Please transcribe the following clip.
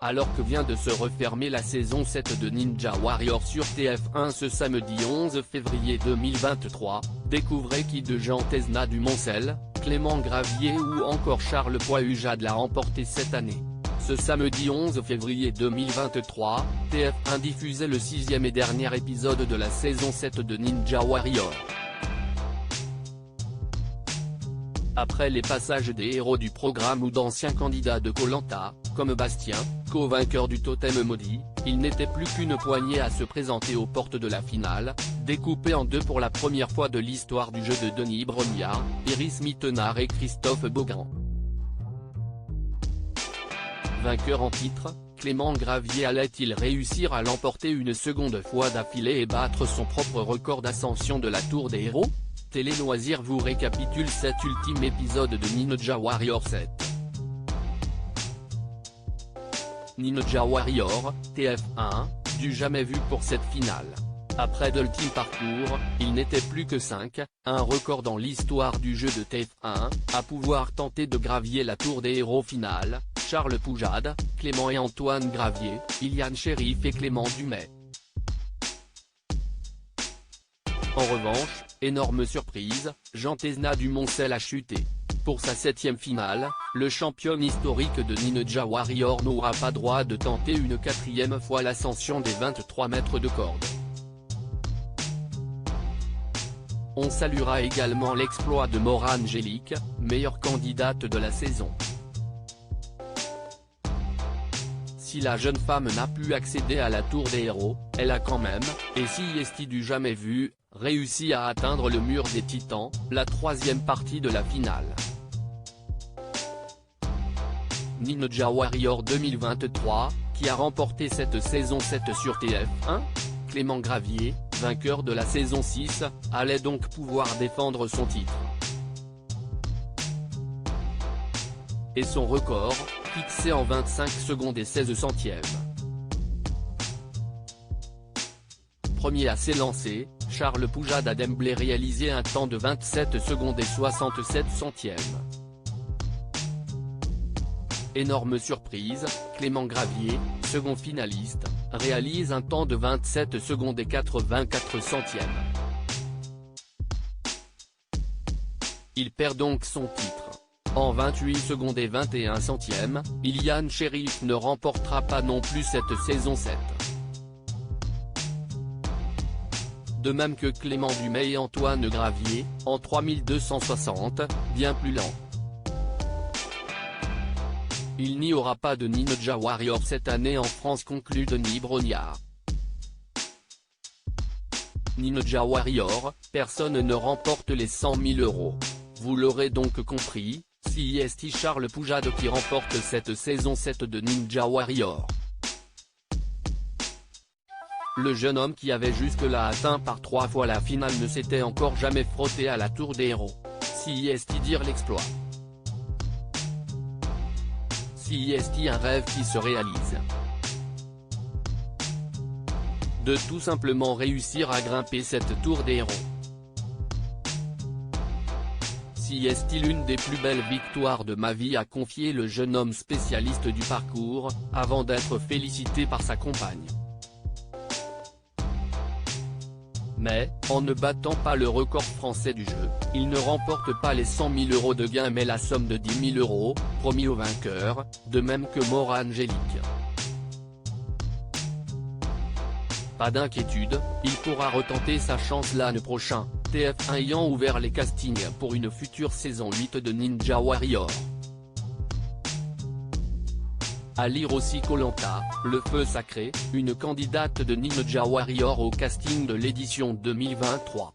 Alors que vient de se refermer la saison 7 de Ninja Warrior sur TF1 ce samedi 11 février 2023, découvrez qui de Jean Tesna du Moncel, Clément Gravier ou encore Charles Poihujade l'a remporté cette année. Ce samedi 11 février 2023, TF1 diffusait le 6e et dernier épisode de la saison 7 de Ninja Warrior. Après les passages des héros du programme ou d'anciens candidats de Koh-Lanta, comme Bastien, co-vainqueur du Totem Maudit, il n'était plus qu'une poignée à se présenter aux portes de la finale, découpée en deux pour la première fois de l'histoire du jeu de Denis Brognard, Iris Mittenard et Christophe Beaugrand. Vainqueur en titre, Clément Gravier allait-il réussir à l'emporter une seconde fois d'affilée et battre son propre record d'ascension de la Tour des Héros? Télé Loisirs vous récapitule cet ultime épisode de Ninja Warrior 7. Ninja Warrior, TF1, du jamais vu pour cette finale. Après de l'ultime parcours, il n'était plus que 5, un record dans l'histoire du jeu de TF1, à pouvoir tenter de gravier la Tour des Héros finale, Charles Poihujade, Clément et Antoine Gravier, Iliane Sheriff et Clément Dumais. En revanche, énorme surprise, Jean Tesna du Moncel a chuté. Pour sa 7e finale, le champion historique de Ninja Warrior n'aura pas droit de tenter une 4e fois l'ascension des 23 mètres de corde. On saluera également l'exploit de Maura Angélique, meilleure candidate de la saison. Si la jeune femme n'a pu accéder à la Tour des Héros, elle a quand même, et si est du jamais vu, réussi à atteindre le mur des Titans, la 3e partie de la finale. Ninja Warrior 2023, qui a remporté cette saison 7 sur TF1, Clément Gravier, vainqueur de la saison 6, allait donc pouvoir défendre son titre. Et son record, fixé en 25 secondes et 16 centièmes. Premier à s'élancer, Charles Poihujade a d'emblée réalisé un temps de 27 secondes et 67 centièmes. Énorme surprise, Clément Gravier, second finaliste, réalise un temps de 27 secondes et 84 centièmes. Il perd donc son titre. En 28 secondes et 21 centièmes, Iliane Sheriff ne remportera pas non plus cette saison 7. De même que Clément Dumais et Antoine Gravier, en 3260, bien plus lent. Il n'y aura pas de Ninja Warrior cette année en France, conclut Denis Brognard. Ninja Warrior, personne ne remporte les 100 000 €. Vous l'aurez donc compris, c'est Charles Poihujade qui remporte cette saison 7 de Ninja Warrior. Le jeune homme qui avait jusque-là atteint par 3 fois la finale ne s'était encore jamais frotté à la Tour des Héros. C'est dire l'exploit. C'est un rêve qui se réalise. De tout simplement réussir à grimper cette Tour des Héros. C'est l'une des plus belles victoires de ma vie, a confié le jeune homme spécialiste du parcours, avant d'être félicité par sa compagne. Mais, en ne battant pas le record français du jeu, il ne remporte pas les 100 000 € de gain mais la somme de 10 000 €, promis au vainqueur, de même que Maura Angélique. Pas d'inquiétude, il pourra retenter sa chance l'année prochaine, TF1 ayant ouvert les castings pour une future saison 8 de Ninja Warrior. À lire aussi Koh-Lanta, le feu sacré, une candidate de Ninja Warrior au casting de l'édition 2023.